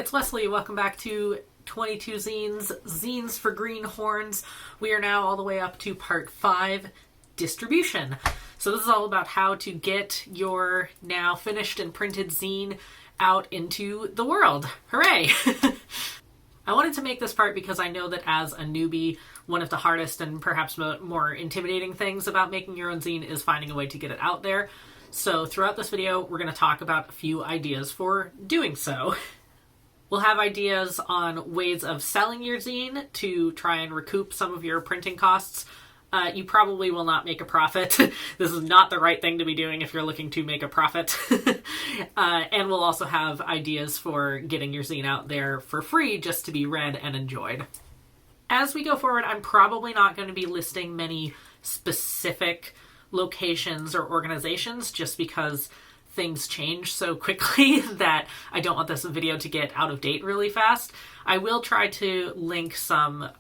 it's Wesley. Welcome back to 22 Zines, Zines for Greenhorns. We are now all the way up to part 5, distribution. So this is all about how to get your now finished and printed zine out into the world. Hooray! I wanted to make this part because I know that as a newbie, one of the hardest and perhaps more intimidating things about making your own zine is finding a way to get it out there. So throughout this video, we're going to talk about a few ideas for doing so. We'll have ideas on ways of selling your zine to try and recoup some of your printing costs. You probably will not make a profit. This is not the right thing to be doing if you're looking to make a profit. And we'll also have ideas for getting your zine out there for free just to be read and enjoyed. As we go forward, I'm probably not going to be listing many specific locations or organizations just because things change so quickly that I don't want this video to get out of date really fast. I will try to link some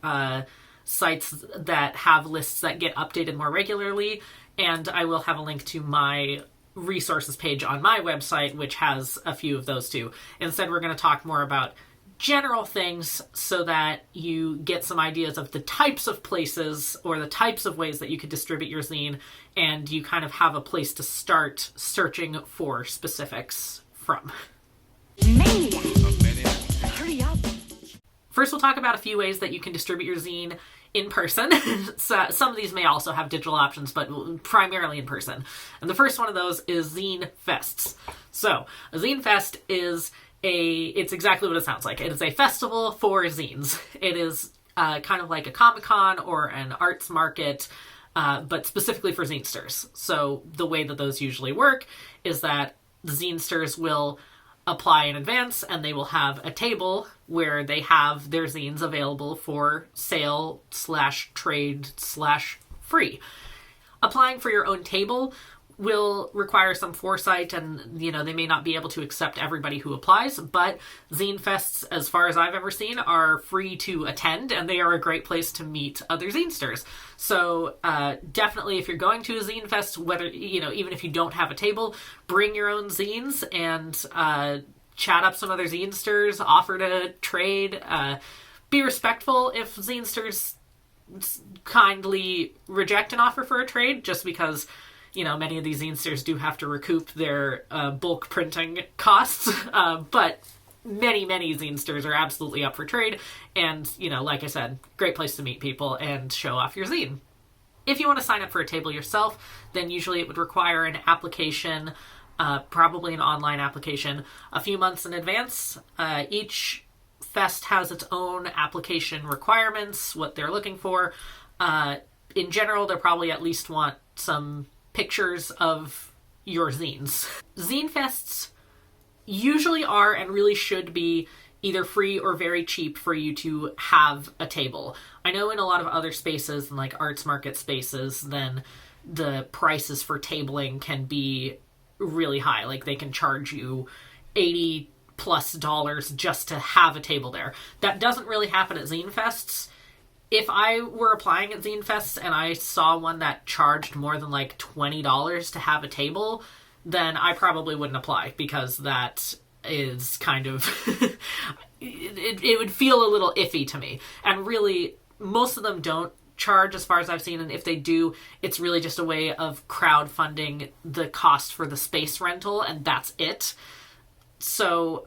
sites that have lists that get updated more regularly, and I will have a link to my resources page on my website, which has a few of those too. Instead, we're going to talk more about general things so that you get some ideas of the types of places or the types of ways that you could distribute your zine, and you kind of have a place to start searching for specifics from. Hurry up. First, we'll talk about a few ways that you can distribute your zine in person. So, some of these may also have digital options, but primarily in person. And the first one of those is zine fests. So, a zine fest is it's exactly what it sounds like. It is a festival for zines. It is kind of like a Comic-Con or an arts market, but specifically for zinesters. So the way that those usually work is that the zinesters will apply in advance and they will have a table where they have their zines available for sale / trade / free. Applying for your own table will require some foresight, and they may not be able to accept everybody who applies, but zine fests, as far as I've ever seen, are free to attend, and they are a great place to meet other zinesters. So definitely, if you're going to a zine fest, whether even if you don't have a table, bring your own zines and chat up some other zinesters, offer to trade. Be respectful if zinesters kindly reject an offer for a trade, just because many of these zinesters do have to recoup their bulk printing costs, but many zinesters are absolutely up for trade, and, like I said, great place to meet people and show off your zine. If you want to sign up for a table yourself, then usually it would require an application, probably an online application, a few months in advance. Each fest has its own application requirements, what they're looking for. In general, they'll probably at least want some pictures of your zines. Zine fests usually are and really should be either free or very cheap for you to have a table. I know in a lot of other spaces, and like arts market spaces, then the prices for tabling can be really high. Like they can charge you $80+ just to have a table there. That doesn't really happen at zine fests. If I were applying at zine fests and I saw one that charged more than like $20 to have a table, then I probably wouldn't apply, because that is kind of it would feel a little iffy to me. And really, most of them don't charge as far as I've seen, and if they do, it's really just a way of crowdfunding the cost for the space rental, and that's it. So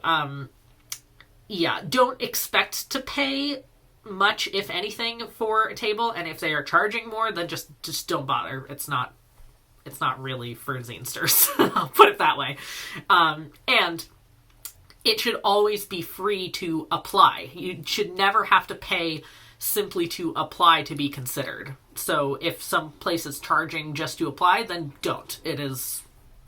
yeah, don't expect to pay much, if anything, for a table, and if they are charging more, then just don't bother. It's not really for zinesters. I'll put it that way. And it should always be free to apply. You should never have to pay simply to apply to be considered. So if some place is charging just to apply, then don't. It is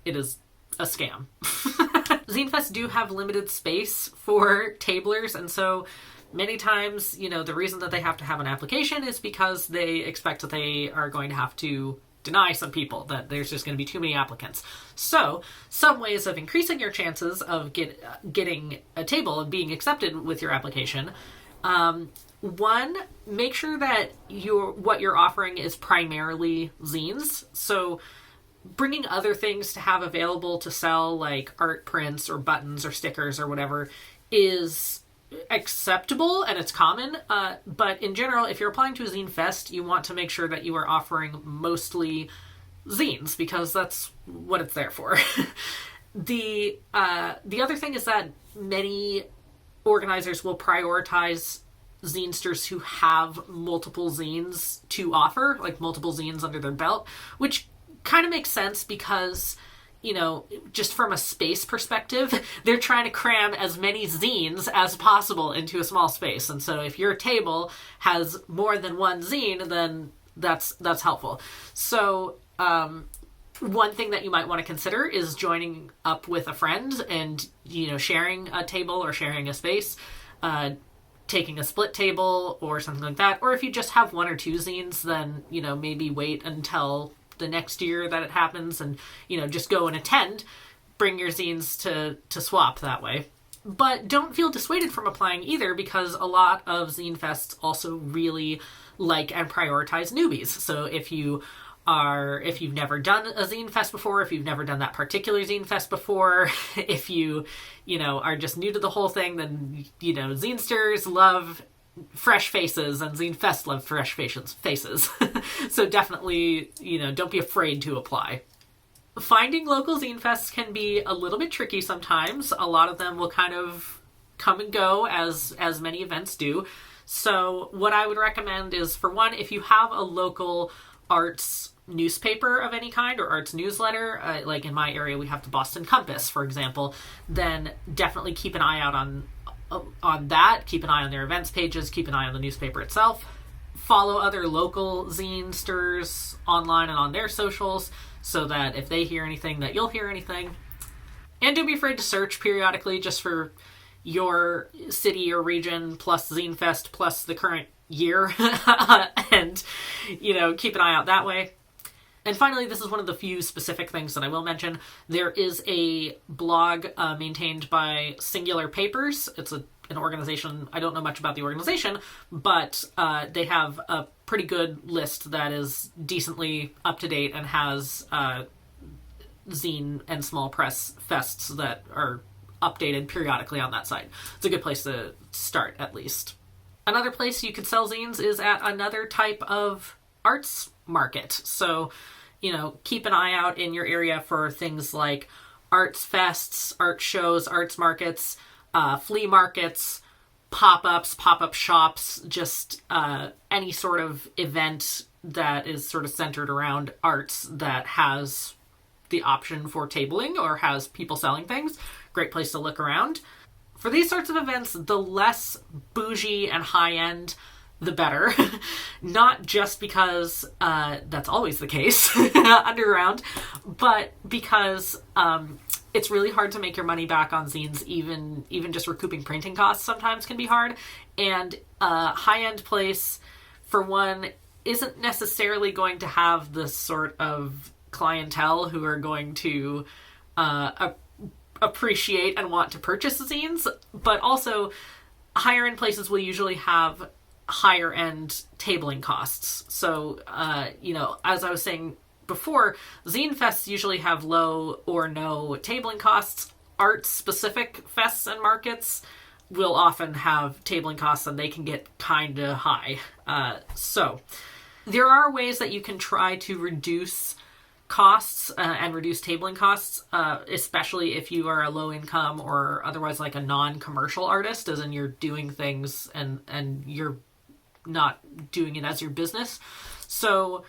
a scam. Zine fests do have limited space for tablers, and so many times, the reason that they have to have an application is because they expect that they are going to have to deny some people, that there's just going to be too many applicants. So, some ways of increasing your chances of getting a table and being accepted with your application. One, make sure that what you're offering is primarily zines. So, bringing other things to have available to sell, like art prints or buttons or stickers or whatever, is acceptable and it's common, but in general, if you're applying to a zine fest, you want to make sure that you are offering mostly zines, because that's what it's there for. The other thing is that many organizers will prioritize zinesters who have multiple zines to offer, like multiple zines under their belt, which kind of makes sense because, you know, just from a space perspective, they're trying to cram as many zines as possible into a small space. And so if your table has more than one zine, then that's helpful. So one thing that you might want to consider is joining up with a friend and, you know, sharing a table or sharing a space, taking a split table or something like that. Or if you just have one or two zines, then, you know, maybe wait until the next year that it happens and, you know, just go and attend, bring your zines to swap that way. But don't feel dissuaded from applying either, because a lot of zine fests also really like and prioritize newbies. So if you've never done a zine fest before, if you've never done that particular zine fest before, if you know, are just new to the whole thing, then, you know, zinesters love fresh faces and zine fest love fresh faces. So definitely, you know, don't be afraid to apply. Finding local zine fests can be a little bit tricky sometimes. A lot of them will kind of come and go, as many events do. So what I would recommend is, for one, if you have a local arts newspaper of any kind or arts newsletter, like in my area we have the Boston Compass, for example, then definitely keep an eye out on that. Keep an eye on their events pages, keep an eye on the newspaper itself. Follow other local zinesters online and on their socials, so that if they hear anything, that you'll hear anything. And don't be afraid to search periodically just for your city or region plus Zine Fest plus the current year and, you know, keep an eye out that way. And finally, this is one of the few specific things that I will mention. There is a blog maintained by Singular Papers. It's an organization. I don't know much about the organization, but they have a pretty good list that is decently up to date and has zine and small press fests that are updated periodically on that site. It's a good place to start, at least. Another place you could sell zines is at another type of arts market. So, you know, keep an eye out in your area for things like arts fests, art shows, arts markets, flea markets, pop-ups, pop-up shops, just any sort of event that is sort of centered around arts that has the option for tabling or has people selling things. Great place to look around. For these sorts of events, the less bougie and high-end, the better. Not just because that's always the case underground, but because it's really hard to make your money back on zines. Even just recouping printing costs sometimes can be hard. And a high-end place, for one, isn't necessarily going to have the sort of clientele who are going to appreciate and want to purchase zines, but also higher end places will usually have higher end tabling costs. So, you know, as I was saying before, zine fests usually have low or no tabling costs. Art specific fests and markets will often have tabling costs, and they can get kind of high. So there are ways that you can try to reduce costs and reduce tabling costs, especially if you are a low income or otherwise like a non-commercial artist, as in you're doing things and you're not doing it as your business. So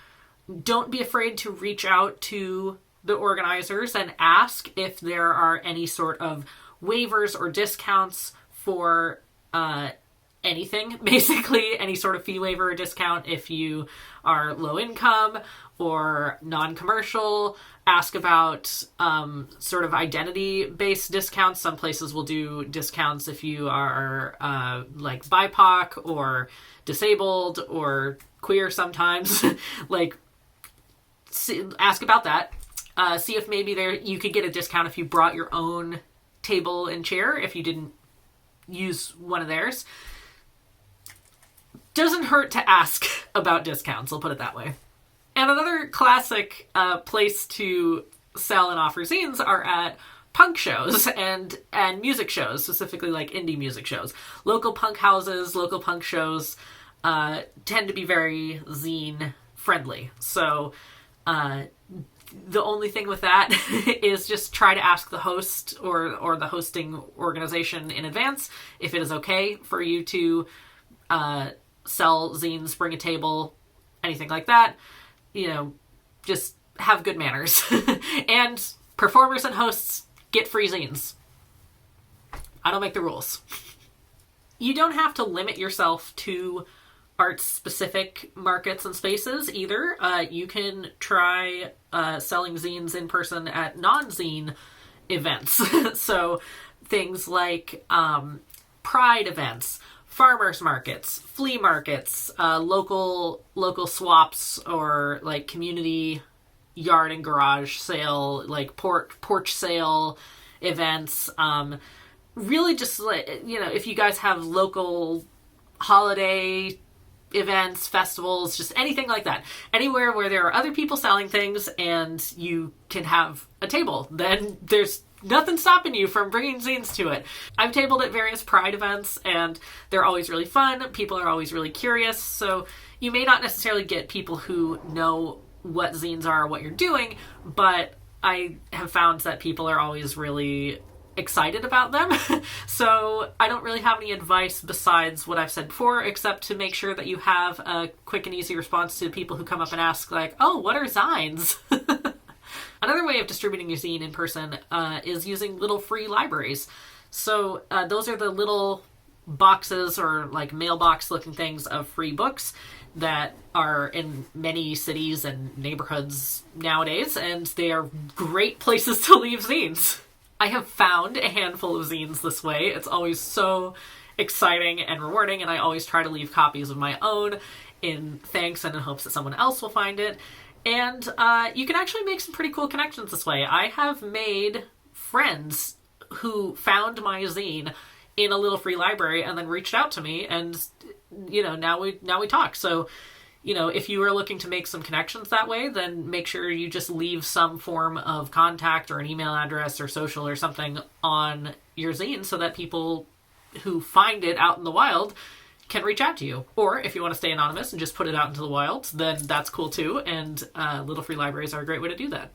don't be afraid to reach out to the organizers and ask if there are any sort of waivers or discounts for anything, basically any sort of fee waiver or discount if you are low income or non-commercial. Ask about sort of identity-based discounts. Some places will do discounts if you are like BIPOC or disabled or queer sometimes. Like, ask about that. See if maybe you could get a discount if you brought your own table and chair, if you didn't use one of theirs. Doesn't hurt to ask about discounts, I'll put it that way. And another classic place to sell and offer zines are at punk shows and music shows, specifically like indie music shows. Local punk houses, local punk shows tend to be very zine friendly. So the only thing with that is just try to ask the host or the hosting organization in advance if it is okay for you to sell zines, bring a table, anything like that. Just have good manners. And performers and hosts get free zines. I don't make the rules. You don't have to limit yourself to art-specific markets and spaces either. You can try selling zines in person at non-zine events. So things like pride events, farmers markets, flea markets, local swaps, or like community yard and garage sale, like porch sale events. Really just like, if you guys have local holiday events, festivals, just anything like that. Anywhere where there are other people selling things and you can have a table, then there's nothing stopping you from bringing zines to it. I've tabled at various Pride events and they're always really fun. People are always really curious. So you may not necessarily get people who know what zines are or what you're doing, but I have found that people are always really excited about them. So I don't really have any advice besides what I've said before, except to make sure that you have a quick and easy response to people who come up and ask, like, oh, what are Zines? Another way of distributing your zine in person is using little free libraries. So those are the little boxes or like mailbox looking things of free books that are in many cities and neighborhoods nowadays, and they are great places to leave zines. I have found a handful of zines this way. It's always so exciting and rewarding, and I always try to leave copies of my own in thanks and in hopes that someone else will find it. And you can actually make some pretty cool connections this way. I have made friends who found my zine in a little free library and then reached out to me, and now we talk. So if you are looking to make some connections that way, then make sure you just leave some form of contact or an email address or social or something on your zine so that people who find it out in the wild can reach out to you. Or if you want to stay anonymous and just put it out into the wild, then that's cool too. And little free libraries are a great way to do that.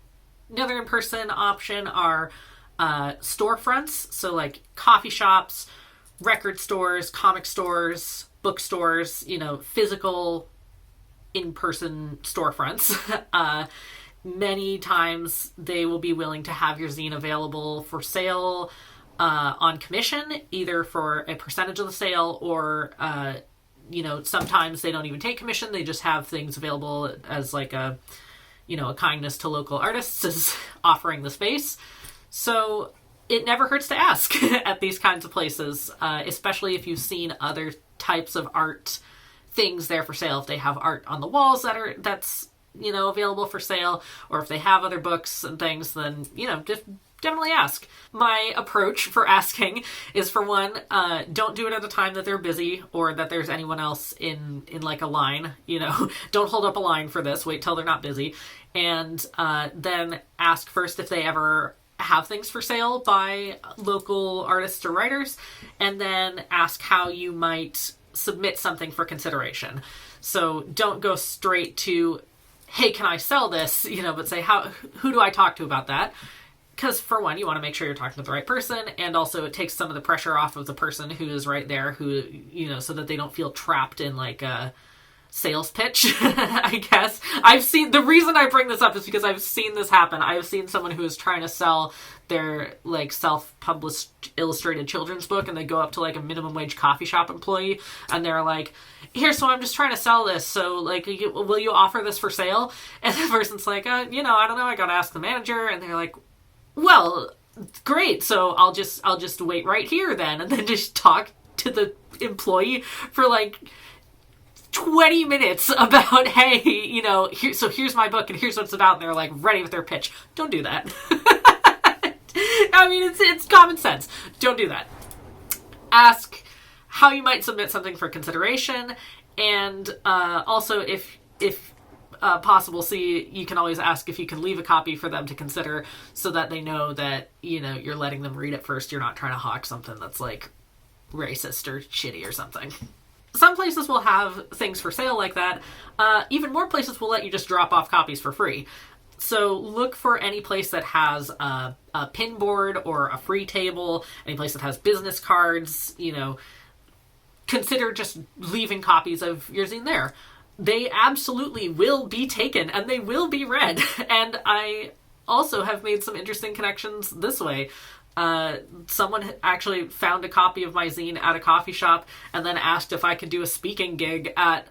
Another in-person option are storefronts. So like coffee shops, record stores, comic stores, bookstores, physical in-person storefronts. Many times they will be willing to have your zine available for sale on commission, either for a percentage of the sale or, sometimes they don't even take commission. They just have things available as like a kindness to local artists, is offering the space. So it never hurts to ask at these kinds of places, especially if you've seen other types of art things there for sale. If they have art on the walls that's available for sale, or if they have other books and things, then just definitely ask. My approach for asking is, for one, don't do it at a time that they're busy or that there's anyone else in like a line. Don't hold up a line for this. Wait till they're not busy, and then ask first if they ever have things for sale by local artists or writers, and then ask how you might submit something for consideration. So don't go straight to, hey, can I sell this? But say, who do I talk to about that? Because for one, you want to make sure you're talking to the right person, and also it takes some of the pressure off of the person who is right there, who, so that they don't feel trapped in like a sales pitch, I guess. The reason I bring this up is because I've seen this happen. I've seen someone who is trying to sell their like self-published illustrated children's book, and they go up to like a minimum wage coffee shop employee, and they're like, here, so I'm just trying to sell this, so like, will you offer this for sale? And the person's like, I don't know, I gotta ask the manager. And they're like, well, great, so I'll just wait right here then, and then just talk to the employee for like 20 minutes about, hey, here's my book and here's what it's about, and they're like ready with their pitch. Don't do that. I mean, it's common sense. Don't do that. Ask how you might submit something for consideration, and also if possible. So you can always ask if you can leave a copy for them to consider, so that they know that, you're letting them read it first. You're not trying to hawk something that's like racist or shitty or something. Some places will have things for sale like that. Even more places will let you just drop off copies for free. So look for any place that has a pin board or a free table, any place that has business cards, consider just leaving copies of your zine there. They absolutely will be taken and they will be read. And I also have made some interesting connections this way. Someone actually found a copy of my zine at a coffee shop and then asked if I could do a speaking gig at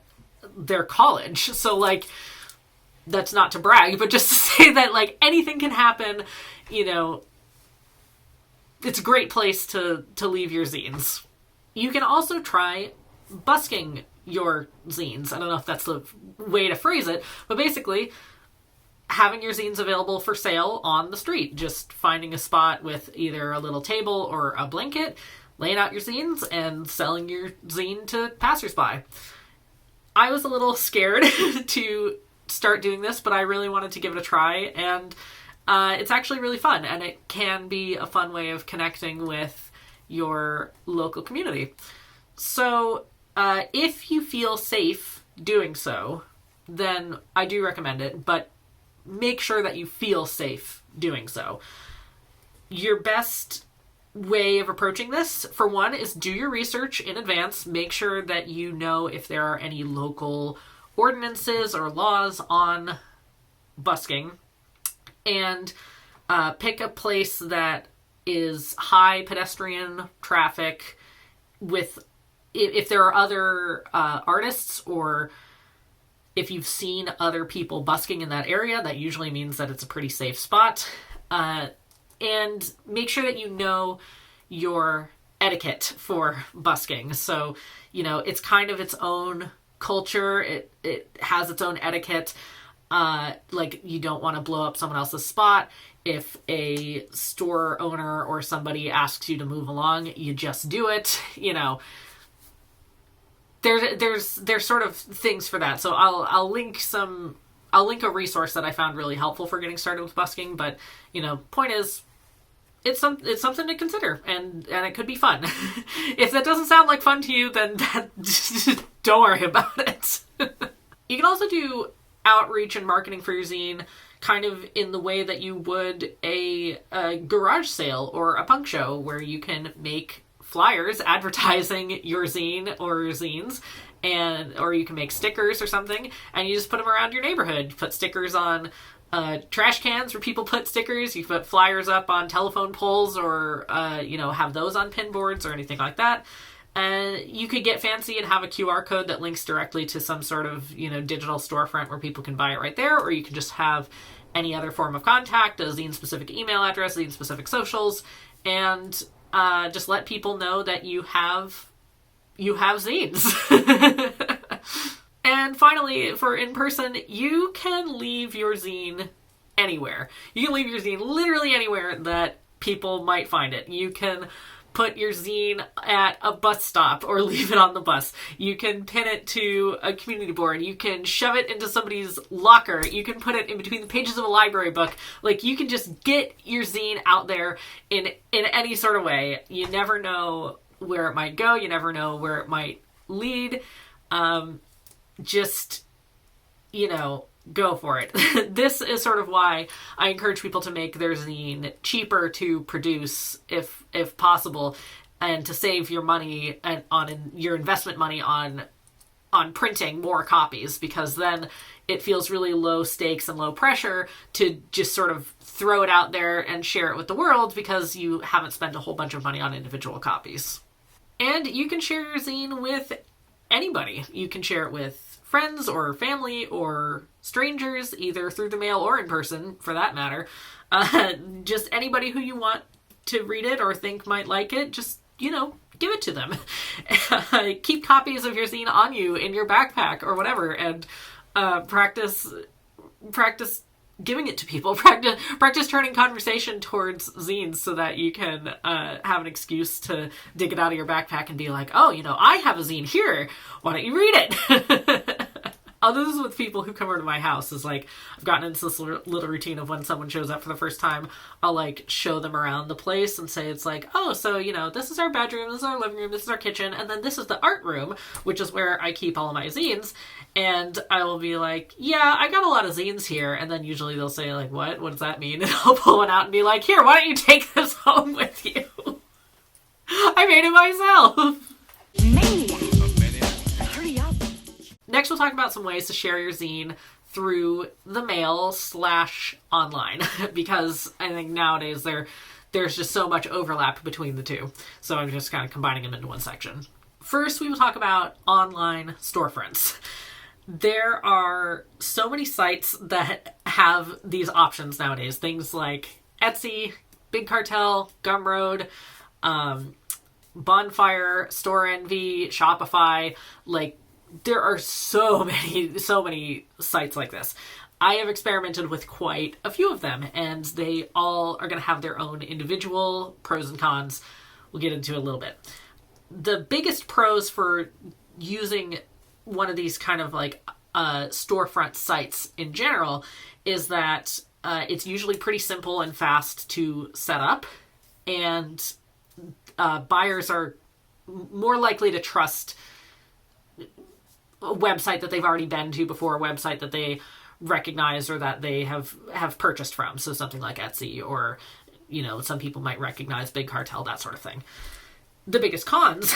their college. So, that's not to brag, but just to say that, anything can happen. It's a great place to leave your zines. You can also try busking your zines. I don't know if that's the way to phrase it, but basically having your zines available for sale on the street. Just finding a spot with either a little table or a blanket, laying out your zines, and selling your zine to passersby. I was a little scared to start doing this, but I really wanted to give it a try, and it's actually really fun, and it can be a fun way of connecting with your local community. So if you feel safe doing so, then I do recommend it, but make sure that you feel safe doing so. Your best way of approaching this, for one, is do your research in advance. Make sure that you know if there are any local ordinances or laws on busking, and pick a place that is high pedestrian traffic with, if there are other artists, or if you've seen other people busking in that area, that usually means that it's a pretty safe spot. And make sure that you know your etiquette for busking. So, it's kind of its own culture. It has its own etiquette. You don't want to blow up someone else's spot. If a store owner or somebody asks you to move along, you just do it. There's sort of things for that. So I'll link a resource that I found really helpful for getting started with busking. But point is, it's something to consider, and it could be fun. If that doesn't sound like fun to you, then don't worry about it. You can also do outreach and marketing for your zine kind of in the way that you would a garage sale or a punk show, where you can make flyers advertising your zine or your zines, or you can make stickers or something, and you just put them around your neighborhood. You put stickers on trash cans where people put stickers. You put flyers up on telephone poles, or have those on pin boards or anything like that. And you could get fancy and have a QR code that links directly to some sort of digital storefront where people can buy it right there, or you can just have any other form of contact, a zine specific email address, zine specific socials, and just let people know that you have zines. And finally, for in-person, you can leave your zine anywhere. You can leave your zine literally anywhere that people might find it. You can put your zine at a bus stop or leave it on the bus. You can pin it to a community board. You can shove it into somebody's locker. You can put it in between the pages of a library book. You can just get your zine out there in any sort of way. You never know where it might go. You never know where it might lead. Just, go for it. This is sort of why I encourage people to make their zine cheaper to produce if possible, and to save your money and on your investment money on printing more copies, because then it feels really low stakes and low pressure to just sort of throw it out there and share it with the world, because you haven't spent a whole bunch of money on individual copies. And you can share your zine with anybody. You can share it with friends or family or strangers, either through the mail or in person, for that matter. Just anybody who you want to read it or think might like it, just, give it to them. Keep copies of your zine on you in your backpack or whatever, and practice giving it to people. Practice turning conversation towards zines, so that you can have an excuse to dig it out of your backpack and be like, oh, I have a zine here. Why don't you read it? Other than with people who come over to my house, is like, I've gotten into this little routine of when someone shows up for the first time, I'll like show them around the place and say, it's like, oh, so, you know, this is our bedroom, this is our living room, this is our kitchen, and then this is the art room, which is where I keep all of my zines. And I will be like, yeah, I got a lot of zines here. And then usually they'll say like, what does that mean? And I'll pull one out and be like, here, why don't you take this home with you? I made it myself. Hurry up. Next, we'll talk about some ways to share your zine through the mail / online, because I think nowadays there's just so much overlap between the two. So I'm just kind of combining them into one section. First, we will talk about online storefronts. There are so many sites that have these options nowadays. Things like Etsy, Big Cartel, Gumroad, Bonfire, Store Envy, Shopify. Like, there are so many sites like this. I have experimented with quite a few of them, and they all are going to have their own individual pros and cons. We'll get into a little bit. The biggest pros for using one of these kind of like storefront sites in general is that it's usually pretty simple and fast to set up, and buyers are more likely to trust a website that they've already been to before, a website that they recognize or that they have purchased from. So something like Etsy, or, you know, some people might recognize Big Cartel, that sort of thing. The biggest cons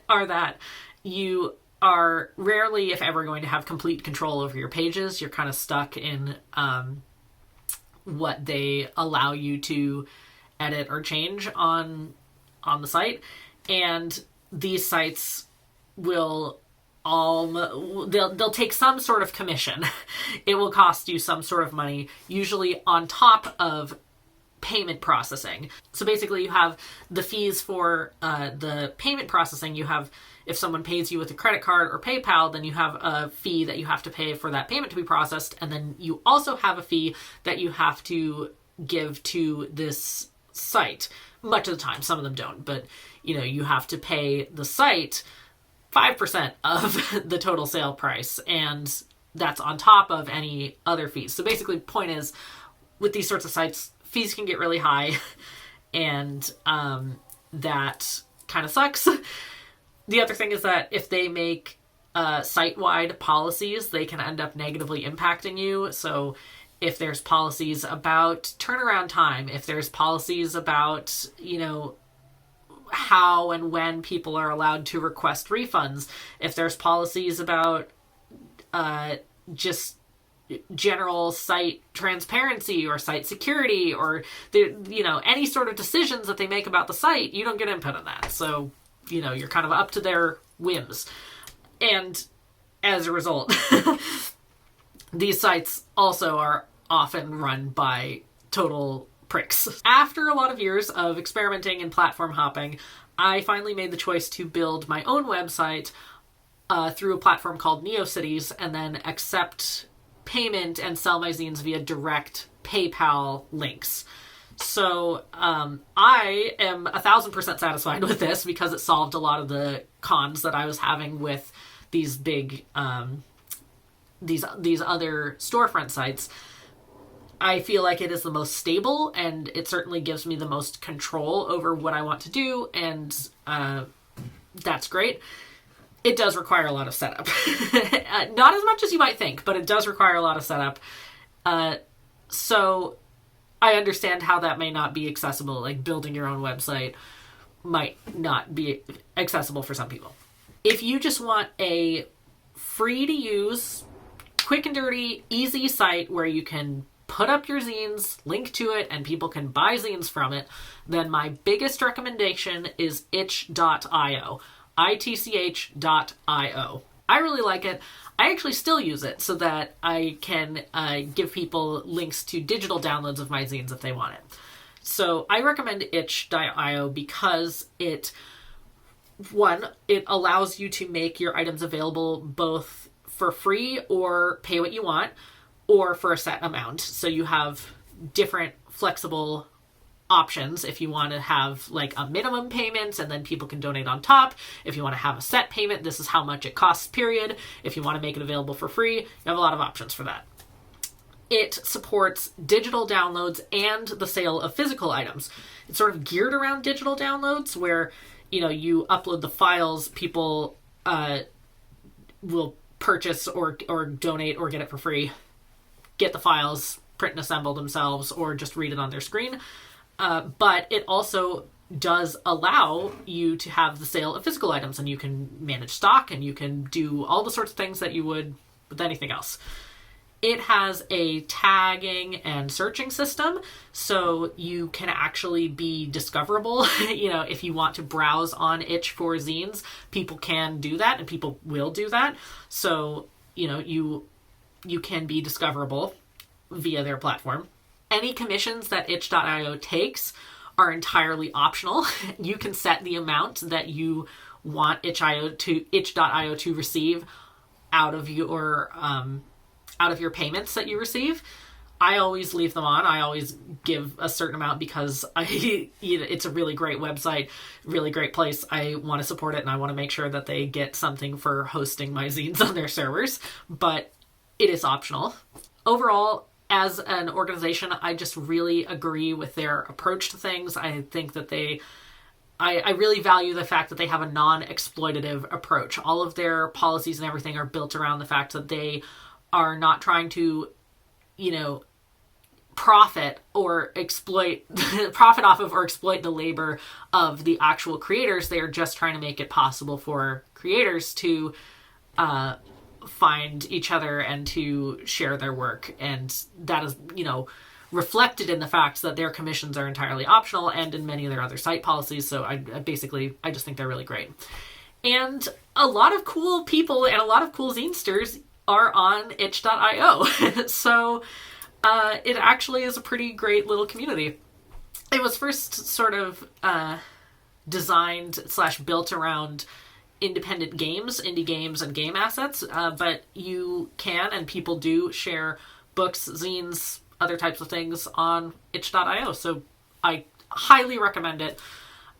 are that you are rarely, if ever, going to have complete control over your pages. You're kind of stuck in what they allow you to edit or change on the site. And these sites will they'll take some sort of commission. It will cost you some sort of money, usually on top of payment processing. So basically you have the fees for the payment processing. You have, if someone pays you with a credit card or PayPal, then you have a fee that you have to pay for that payment to be processed. And then you also have a fee that you have to give to this site. Much of the time, some of them don't, but you know, you have to pay the site 5% of the total sale price, and that's on top of any other fees. So basically, the point is, with these sorts of sites, fees can get really high, and that kind of sucks. The other thing is that if they make site-wide policies, they can end up negatively impacting you. So if there's policies about turnaround time, if there's policies about, you know, how and when people are allowed to request refunds, if there's policies about just general site transparency or site security, or you know, any sort of decisions that they make about the site, you don't get input on that. So, you know, you're kind of up to their whims. And as a result, these sites also are often run by total pricks. After a lot of years of experimenting and platform hopping, I finally made the choice to build my own website through a platform called NeoCities, and then accept payment and sell my zines via direct PayPal links. So I am 1,000% satisfied with this, because it solved a lot of the cons that I was having with these big these other storefront sites. I feel like it is the most stable, and it certainly gives me the most control over what I want to do, and that's great. It does require a lot of setup. Not as much as you might think, but it does require a lot of setup. So I understand how that may not be accessible. Like, building your own website might not be accessible for some people. If you just want a free-to-use, quick and dirty, easy site where you can put up your zines, link to it, and people can buy zines from it, then my biggest recommendation is itch.io. itch.io. I really like it. I actually still use it so that I can give people links to digital downloads of my zines if they want it. So I recommend itch.io because it allows you to make your items available both for free or pay what you want, or for a set amount. So you have different flexible options. If you want to have like a minimum payment and then people can donate on top. If you want to have a set payment, this is how much it costs, period. If you want to make it available for free, you have a lot of options for that. It supports digital downloads and the sale of physical items. It's sort of geared around digital downloads where, you upload the files, people will purchase or donate or get it for free, get the files, print and assemble themselves, or just read it on their screen. But it also does allow you to have the sale of physical items, and you can manage stock and you can do all the sorts of things that you would with anything else. It has a tagging and searching system, so you can actually be discoverable. If you want to browse on itch for zines, people can do that, and people will do that. So, you can be discoverable via their platform. Any commissions that itch.io takes are entirely optional. You can set the amount that you want itch.io to receive out of your payments that you receive. I always leave them on. I always give a certain amount because it's a really great website, really great place. I want to support it, and I want to make sure that they get something for hosting my zines on their servers, but it is optional. Overall, as an organization, I just really agree with their approach to things. I think that I really value the fact that they have a non-exploitative approach. All of their policies and everything are built around the fact that they are not trying to, profit off of or exploit the labor of the actual creators. They are just trying to make it possible for creators to find each other and to share their work. And that is, reflected in the fact that their commissions are entirely optional and in many of their other site policies. So I just think they're really great. And a lot of cool people and a lot of cool zinesters are on itch.io. So it actually is a pretty great little community. It was first sort of designed / built around independent games, indie games, and game assets, but you can and people do share books, zines, other types of things on itch.io. So I highly recommend it.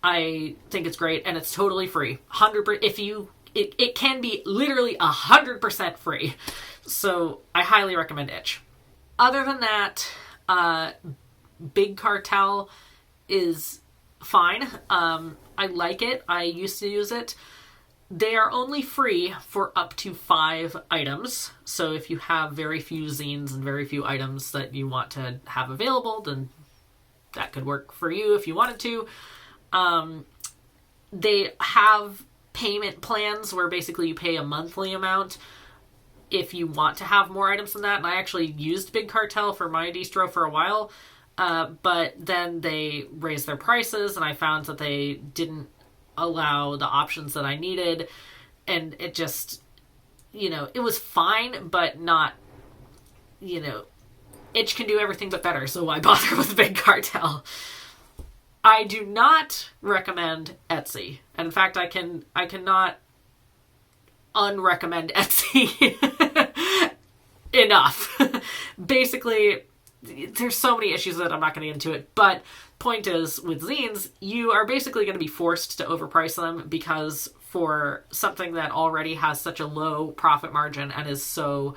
I think it's great, and it's totally free. 100%. It can be literally 100% free. So I highly recommend Itch. Other than that, Big Cartel is fine. I like it. I used to use it. They are only free for up to 5 items. So if you have very few zines and very few items that you want to have available, then that could work for you if you wanted to. They have payment plans where basically you pay a monthly amount if you want to have more items than that. And I actually used Big Cartel for my distro for a while, but then they raised their prices and I found that they didn't allow the options that I needed, and it just, it was fine, but not, Itch can do everything but better, so why bother with Big Cartel? I do not recommend Etsy. And in fact, I cannot unrecommend Etsy enough. Basically, there's so many issues that I'm not going to get into it, but point is, with zines, you are basically going to be forced to overprice them, because for something that already has such a low profit margin and is so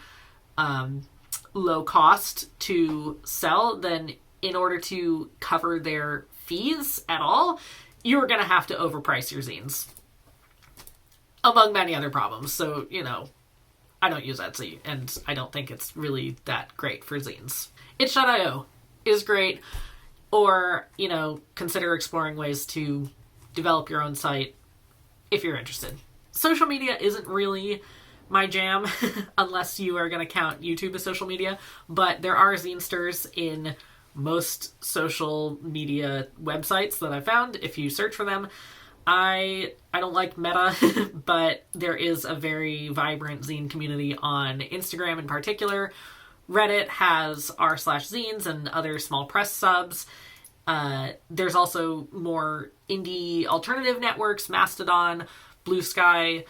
low cost to sell, then in order to cover their fees at all, you're going to have to overprice your zines, among many other problems. So, I don't use Etsy, and I don't think it's really that great for zines. Itch.io is great, or, consider exploring ways to develop your own site if you're interested. Social media isn't really my jam, unless you are going to count YouTube as social media, but there are zinesters in most social media websites that I found. If you search for them, I don't like Meta, but there is a very vibrant zine community on Instagram in particular. Reddit has r/zines and other small press subs. There's also more indie alternative networks, Mastodon, Blue Sky.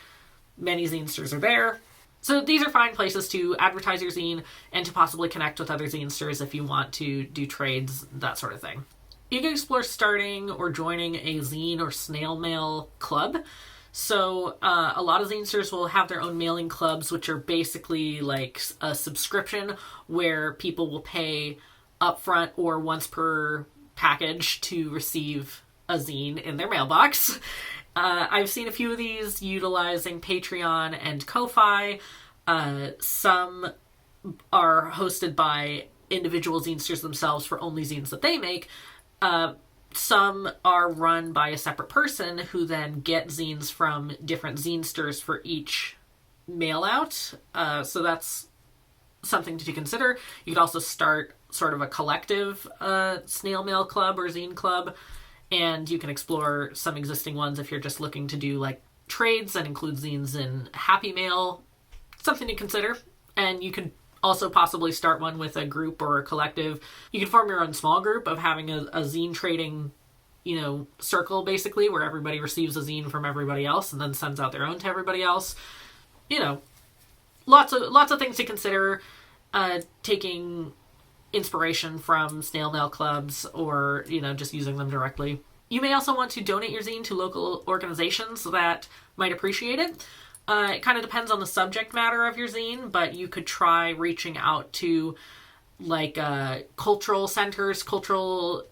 Many zinesters are there. So these are fine places to advertise your zine and to possibly connect with other zinesters if you want to do trades, that sort of thing. You can explore starting or joining a zine or snail mail club. So a lot of zinesters will have their own mailing clubs, which are basically like a subscription where people will pay upfront or once per package to receive a zine in their mailbox. I've seen a few of these utilizing Patreon and Ko-Fi. Some are hosted by individual zinesters themselves for only zines that they make. Some are run by a separate person who then get zines from different zinesters for each mail out. So that's something to consider. You could also start sort of a collective snail mail club or zine club, and you can explore some existing ones if you're just looking to do like trades and include zines in Happy Mail. Something to consider. And you could also possibly start one with a group or a collective. You can form your own small group of having a zine trading, circle basically, where everybody receives a zine from everybody else and then sends out their own to everybody else. Lots of things to consider. Taking inspiration from snail mail clubs or, just using them directly. You may also want to donate your zine to local organizations that might appreciate it. It kind of depends on the subject matter of your zine, but you could try reaching out to like cultural centers, cultural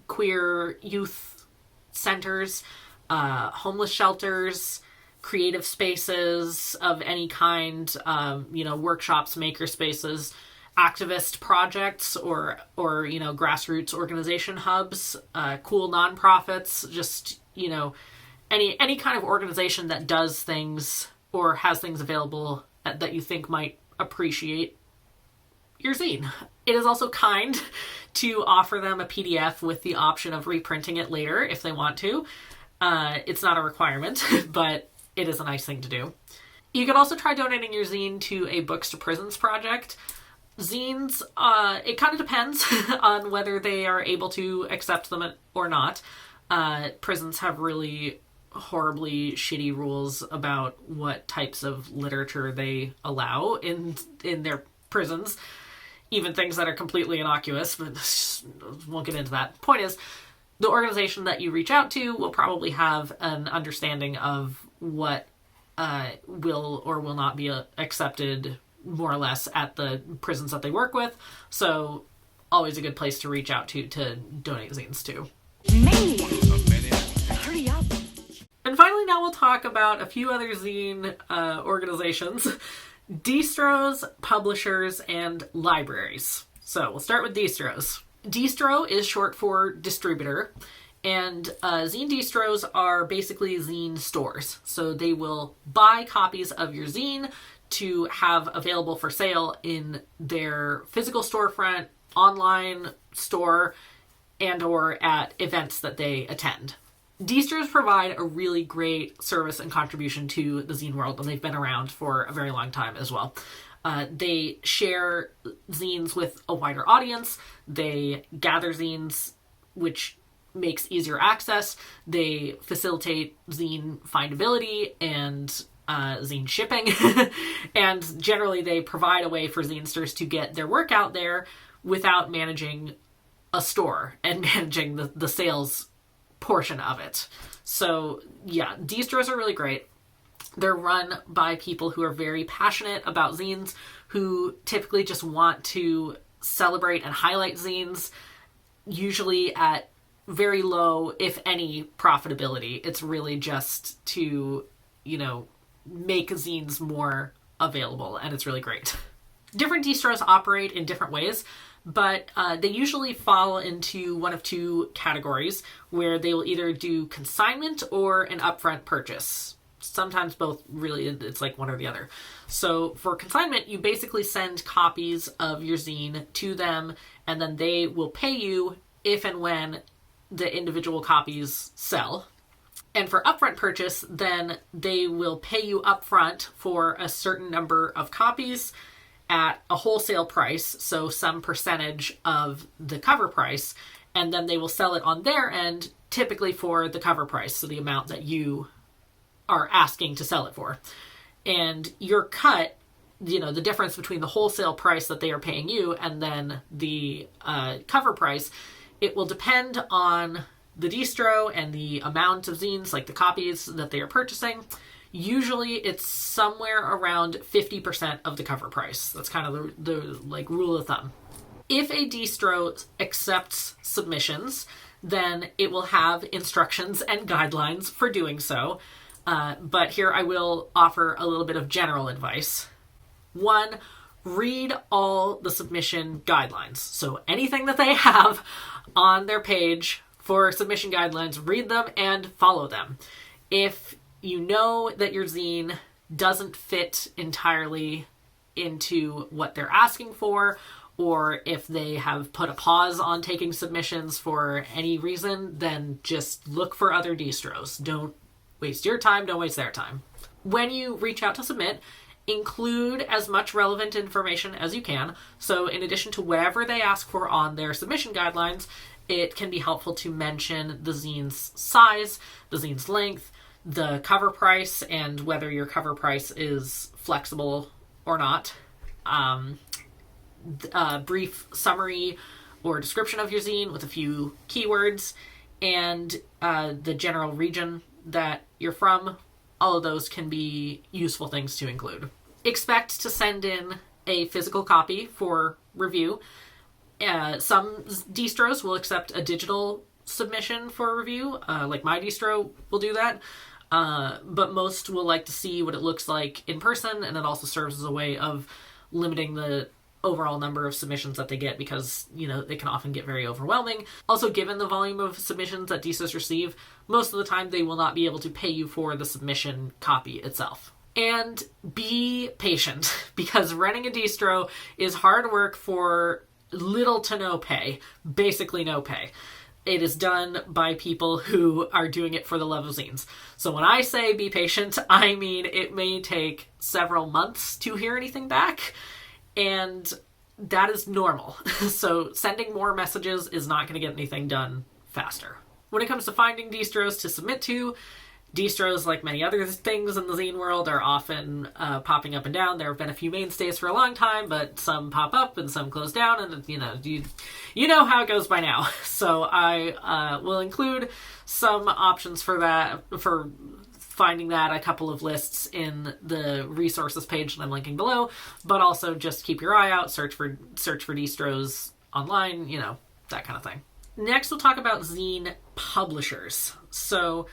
queer youth centers, homeless shelters, creative spaces of any kind, workshops, maker spaces, activist projects, or grassroots organization hubs, cool nonprofits, just, any kind of organization that does things or has things available that you think might appreciate your zine. It is also kind to offer them a PDF with the option of reprinting it later if they want to. It's not a requirement, but it is a nice thing to do. You can also try donating your zine to a Books to Prisons project. Zines, it kind of depends on whether they are able to accept them or not. Prisons have really horribly shitty rules about what types of literature they allow in their prisons. Even things that are completely innocuous, but won't get into that. Point is, the organization that you reach out to will probably have an understanding of what will or will not be accepted more or less at the prisons that they work with. So always a good place to reach out to donate zines to. Hurry up. And finally, now we'll talk about a few other zine organizations. Distros, publishers, and libraries. So we'll start with Distros. Distro is short for distributor, and zine distros are basically zine stores. So they will buy copies of your zine to have available for sale in their physical storefront, online store, and or at events that they attend. Distros provide a really great service and contribution to the zine world, and they've been around for a very long time as well. They share zines with a wider audience. They gather zines, which makes easier access. They facilitate zine findability and zine shipping. And generally, they provide a way for zinesters to get their work out there without managing a store and managing the sales portion of it. So yeah, distros are really great. They're run by people who are very passionate about zines, who typically just want to celebrate and highlight zines, usually at very low, if any, profitability. It's really just to, make zines more available, and it's really great. Different distros operate in different ways, but they usually fall into one of two categories, where they will either do consignment or an upfront purchase. Sometimes both, really, it's like one or the other. So for consignment, you basically send copies of your zine to them, and then they will pay you if and when the individual copies sell. And for upfront purchase, then they will pay you upfront for a certain number of copies at a wholesale price, so some percentage of the cover price, and then they will sell it on their end, typically for the cover price, so the amount that you are asking to sell it for. And your cut, the difference between the wholesale price that they are paying you and then the cover price, It will depend on the distro and the amount of zines, like the copies that they are purchasing. Usually it's somewhere around 50% of the cover price. That's kind of the like rule of thumb. If a distro accepts submissions, then it will have instructions and guidelines for doing so. But here I will offer a little bit of general advice. 1, read all the submission guidelines. So anything that they have on their page for submission guidelines, read them and follow them. If you know that your zine doesn't fit entirely into what they're asking for, or if they have put a pause on taking submissions for any reason, then just look for other distros. Don't waste your time, don't waste their time. When you reach out to submit, include as much relevant information as you can. So in addition to whatever they ask for on their submission guidelines, it can be helpful to mention the zine's size, the zine's length, the cover price, and whether your cover price is flexible or not. A brief summary or description of your zine with a few keywords, and the general region that you're from. All of those can be useful things to include. Expect to send in a physical copy for review. Some distros will accept a digital submission for review, like my distro will do that. But most will like to see what it looks like in person, and it also serves as a way of limiting the overall number of submissions that they get, because, you know, they can often get very overwhelming. Also, given the volume of submissions that distros receive, most of the time they will not be able to pay you for the submission copy itself. And be patient, because running a distro is hard work for little to no pay, basically no pay. It is done by people who are doing it for the love of zines. So when I say be patient, I mean it may take several months to hear anything back, and that is normal. So sending more messages is not going to get anything done faster. When it comes to finding distros to submit to, distros, like many other things in the zine world, are often popping up and down. There have been a few mainstays for a long time, but some pop up and some close down, and you know how it goes by now. So I will include some options for that, for finding that, a couple of lists in the resources page that I'm linking below, but also just keep your eye out, search for distros online, you know, that kind of thing. Next, we'll talk about zine publishers. So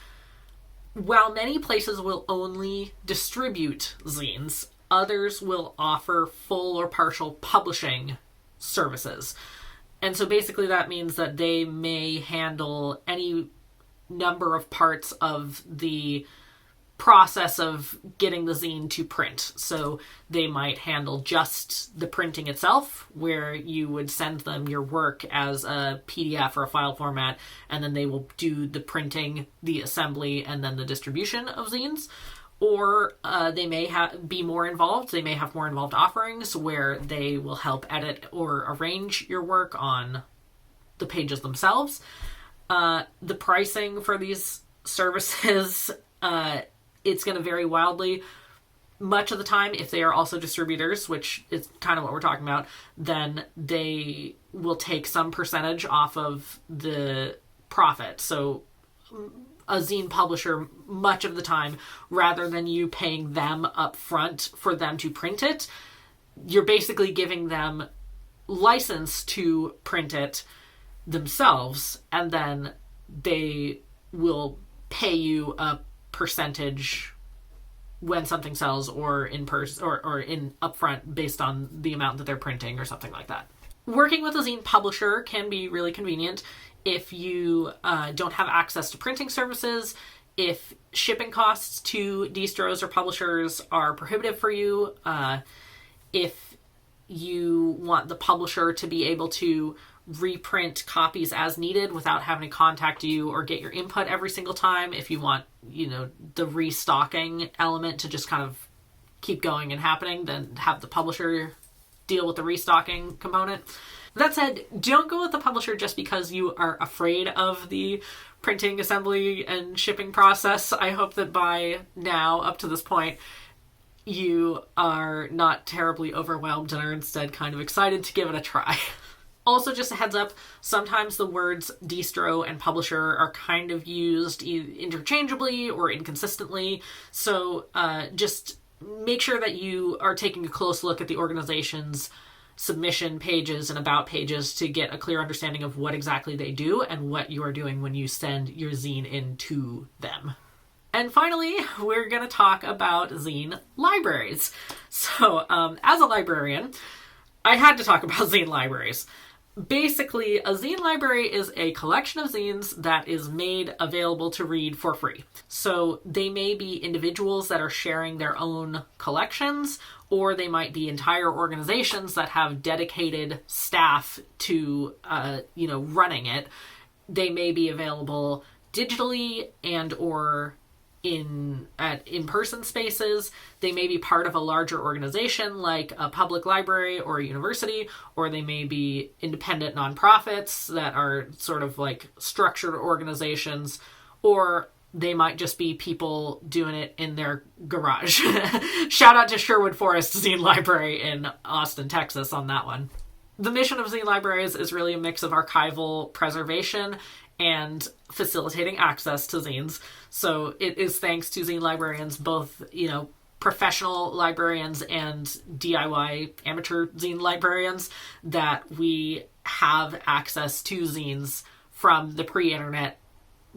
while many places will only distribute zines, others will offer full or partial publishing services. And so basically that means that they may handle any number of parts of the process of getting the zine to print. So they might handle just the printing itself, where you would send them your work as a PDF or a file format, and then they will do the printing, the assembly, and then the distribution of zines. Or they may be more involved. They may have more involved offerings where they will help edit or arrange your work on the pages themselves. The pricing for these services, it's going to vary wildly. Much of the time, if they are also distributors, which is kind of what we're talking about, then they will take some percentage off of the profit. So a zine publisher, much of the time, rather than you paying them up front for them to print it, you're basically giving them license to print it themselves, and then they will pay you a percentage when something sells, or in person, or in upfront, based on the amount that they're printing or something like that. Working with a zine publisher can be really convenient if you don't have access to printing services, if shipping costs to distros or publishers are prohibitive for you, if you want the publisher to be able to reprint copies as needed without having to contact you or get your input every single time, if you want, the restocking element to just kind of keep going and happening, then have the publisher deal with the restocking component. That said, don't go with the publisher just because you are afraid of the printing, assembly, and shipping process. I hope that by now, up to this point, you are not terribly overwhelmed and are instead kind of excited to give it a try. Also, just a heads up, sometimes the words distro and publisher are kind of used interchangeably or inconsistently, so just make sure that you are taking a close look at the organization's submission pages and about pages to get a clear understanding of what exactly they do and what you are doing when you send your zine in to them. And finally, we're going to talk about zine libraries. So, as a librarian, I had to talk about zine libraries. Basically, a zine library is a collection of zines that is made available to read for free. So they may be individuals that are sharing their own collections, or they might be entire organizations that have dedicated staff to, running it. They may be available digitally and or in-person spaces. They may be part of a larger organization like a public library or a university, or they may be independent nonprofits that are sort of like structured organizations, or they might just be people doing it in their garage. Shout out to Sherwood Forest Zine Library in Austin, Texas on that one. The mission of zine libraries is really a mix of archival preservation and facilitating access to zines. So it is thanks to zine librarians, both, professional librarians and DIY amateur zine librarians, that we have access to zines from the pre-internet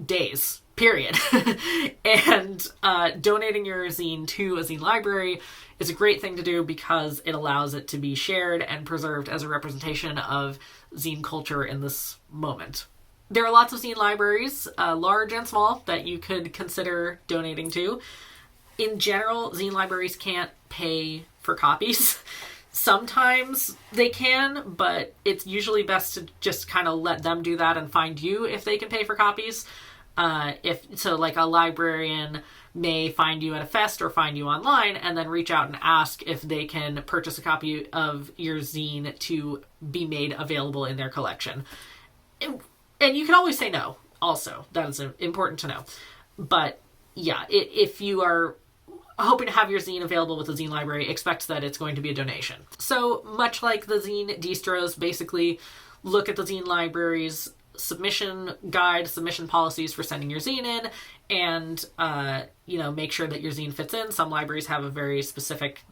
days, period. And donating your zine to a zine library is a great thing to do because it allows it to be shared and preserved as a representation of zine culture in this moment. There are lots of zine libraries, large and small, that you could consider donating to. In general, zine libraries can't pay for copies. Sometimes they can, but it's usually best to just kind of let them do that and find you if they can pay for copies. Like a librarian may find you at a fest or find you online and then reach out and ask if they can purchase a copy of your zine to be made available in their collection. And you can always say no, also. That is important to know. But yeah, if you are hoping to have your zine available with the zine library, expect that it's going to be a donation. So much like the zine distros, basically look at the zine library's submission guide, submission policies for sending your zine in, and make sure that your zine fits in. Some libraries have a very specific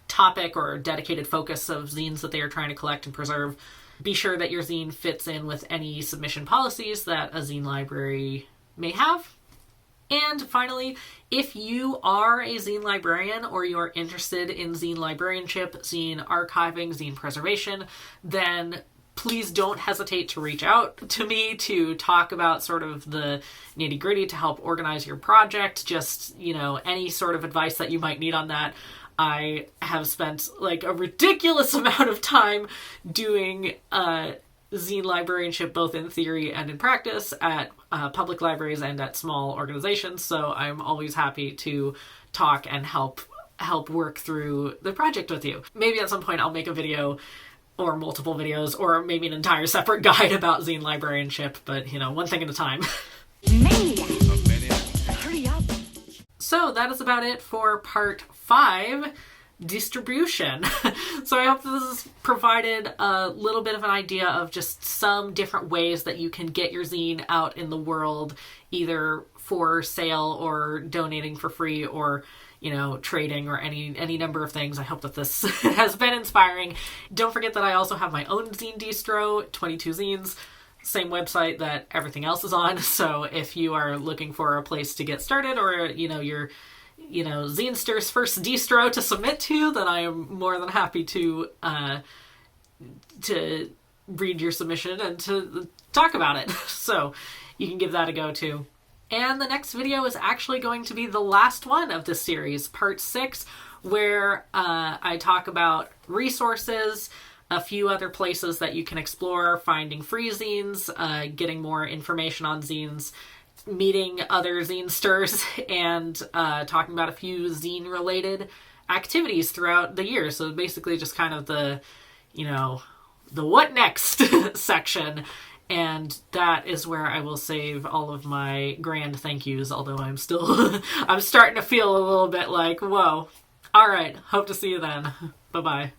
topic or dedicated focus of zines that they are trying to collect and preserve. Be sure that your zine fits in with any submission policies that a zine library may have. And finally, if you are a zine librarian or you're interested in zine librarianship, zine archiving, zine preservation, then please don't hesitate to reach out to me to talk about sort of the nitty-gritty to help organize your project. Just, any sort of advice that you might need on that. I have spent like a ridiculous amount of time doing zine librarianship, both in theory and in practice, at public libraries and at small organizations. So I'm always happy to talk and help work through the project with you. Maybe at some point I'll make a video or multiple videos or maybe an entire separate guide about zine librarianship, but one thing at a time. Hurry up. So that is about it for part 5, distribution. So I hope this has provided a little bit of an idea of just some different ways that you can get your zine out in the world, either for sale or donating for free or trading or any number of things. I hope that this has been inspiring. Don't forget that I also have my own zine distro, 22 Zines, same website that everything else is on. So if you are looking for a place to get started or, your Zinester's first distro to submit to, then I am more than happy to read your submission and to talk about it. So you can give that a go too. And the next video is actually going to be the last one of this series, part 6, where I talk about resources, a few other places that you can explore, finding free zines, getting more information on zines, meeting other zinesters, and talking about a few zine-related activities throughout the year. So basically just kind of the what next section. And that is where I will save all of my grand thank yous, although I'm starting to feel a little bit like, whoa. All right, hope to see you then. Bye-bye.